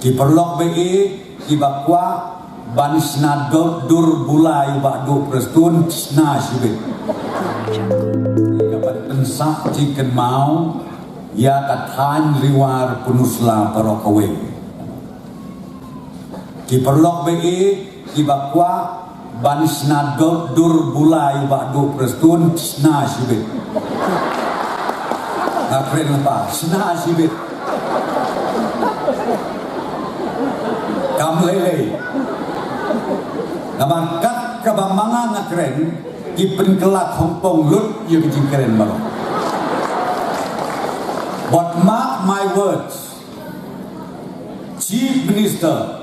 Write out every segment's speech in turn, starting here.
Kiperlok BE kibakwa banisna dur bulai ba'du prestun cisna sibit kapan pensak ciken mau ya katan riwar punusla parokawe kiperlok BE kibakwa banisna dur bulai ba'du prestun cisna sibit ngakren apa cisna sibit kamlele naman kat kabamanga ngakren kipen kelak Hongkong lut yang keren banget. But mark my words, Chief Minister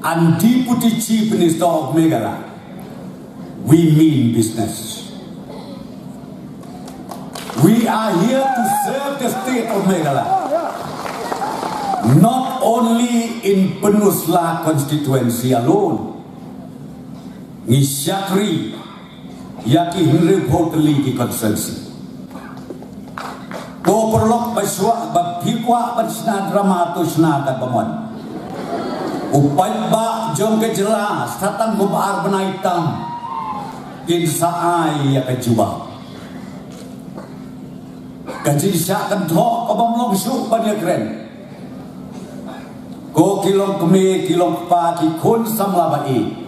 and Deputy Chief Minister of Meghalaya, we mean business. We are here to serve the state of Meghalaya. Not only in Penusla constituency alone, Ngisyakri yaki henry totally ki constituency. Ko perlok baswa babhikwa bansna dramatusna kat pamon. Upai ba jom ke jelas tatang gubar benaitam kinsaai ya kejuba. Kaji syakan thok kabamlong syuk banya keren. Ko kilong keme kilong pa ki kun samlabai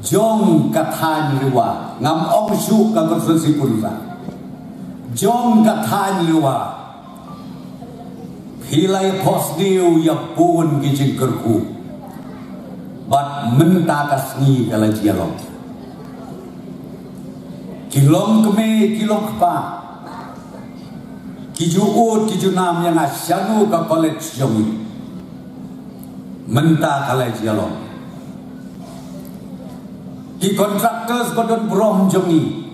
jong kathan riwa ngam ong syuk ka konstitusi purza jong kathan riwa hilai pos diu ya pun gijing kerku bat menta kasni kala jialong kilong keme kilong pa kiju ut kiju nam yang asyanu ka college jong menta kala jialong ki contractors kodon brom jongi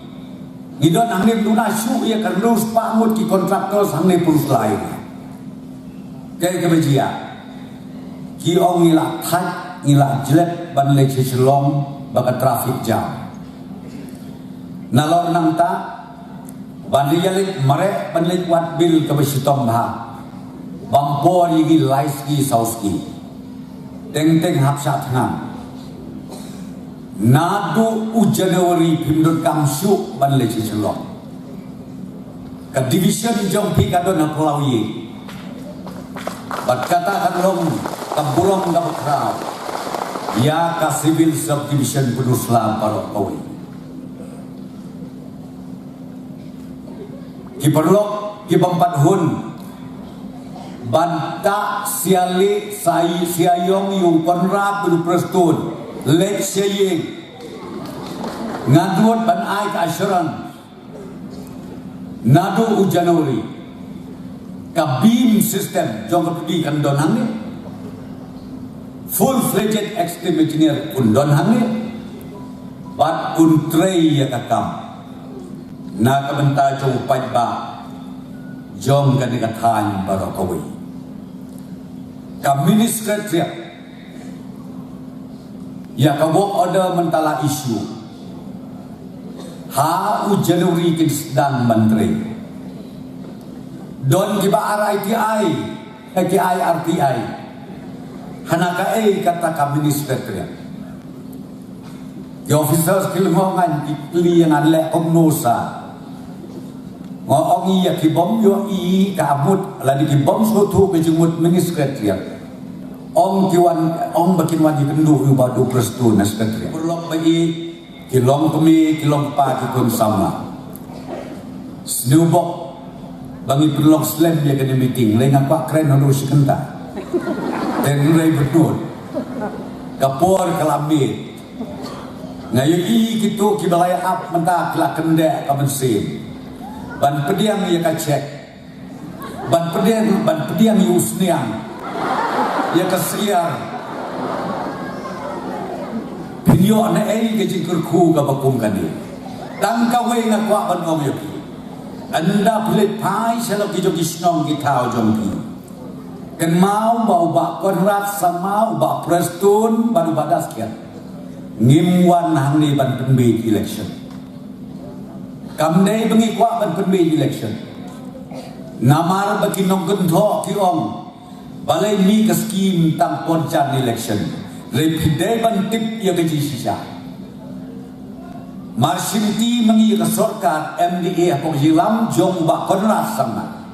ngidon angin luna syuk ya karus pamut ki contractors hangne purus lain kaya kebejia ki ong ngila khat ngila jelek ban le chislong baka traffic jam nalor nang ta ban yalik mare ban le wat bil kebesitom ha bampor yigi laiski sauski teng teng hapsat ngam nadu u Januari pimdon kamsuk ban le chiselong ka division jong pi kadon na pelawi bat kata kadong kabulong ka bakraw ya ka civil subdivision Penusla parokawi ki perlok ki bampadhun banta siali sai siayong yung konrad du prestun lek saying ngaduat ban ai ka assurance nadu u Januari ka beam system jong kapdi kan don hangne full fledged extreme engineer un don hangne bat un trei ya kakam na kabenta jong pajba jong kan dikatahan barokawi ka ministerial ya ka work order mentala isu ha u Januari kin sedang menteri don kiba RITI RTI hanaka kata ka ministerial the officers kilmongan ikli yang ale omnosa ngong iya ki bom yo i ka amut la di ki bom so tu ke jumut ministerial Om kiwan om bakin wadi kendu ubadu prestu nas katri perlok bagi kilong kemi kilong pa ki kun sama snubok bangi perlok slam dia kena meeting lain apa keren harus kenta dan mulai berdua kapor kelamit ngayu i gitu kibalaya ap mentah kelak kendek kabensin ban pediang ya kacek ban pediang yusniang ya kasiar pinyo na ke jingkurku ka bakum kani tang kawe nga kwa ban ong yoki anda pelit pai selo ki jogi snong ki tao jompi ken mau bau ba konrat sama ba prestun baru badas kian ngimwan hangni ban penbe election kamdei bengi kwa ban penbe election namar bagi nong gentho ki ong balai mi ke skim tang poncan election repideban tip ia gaji sisa marsimti mengi ke sorkat MDA apok jilam jong ba konras sama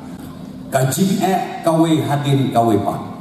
kajing kawe hadin kawe pa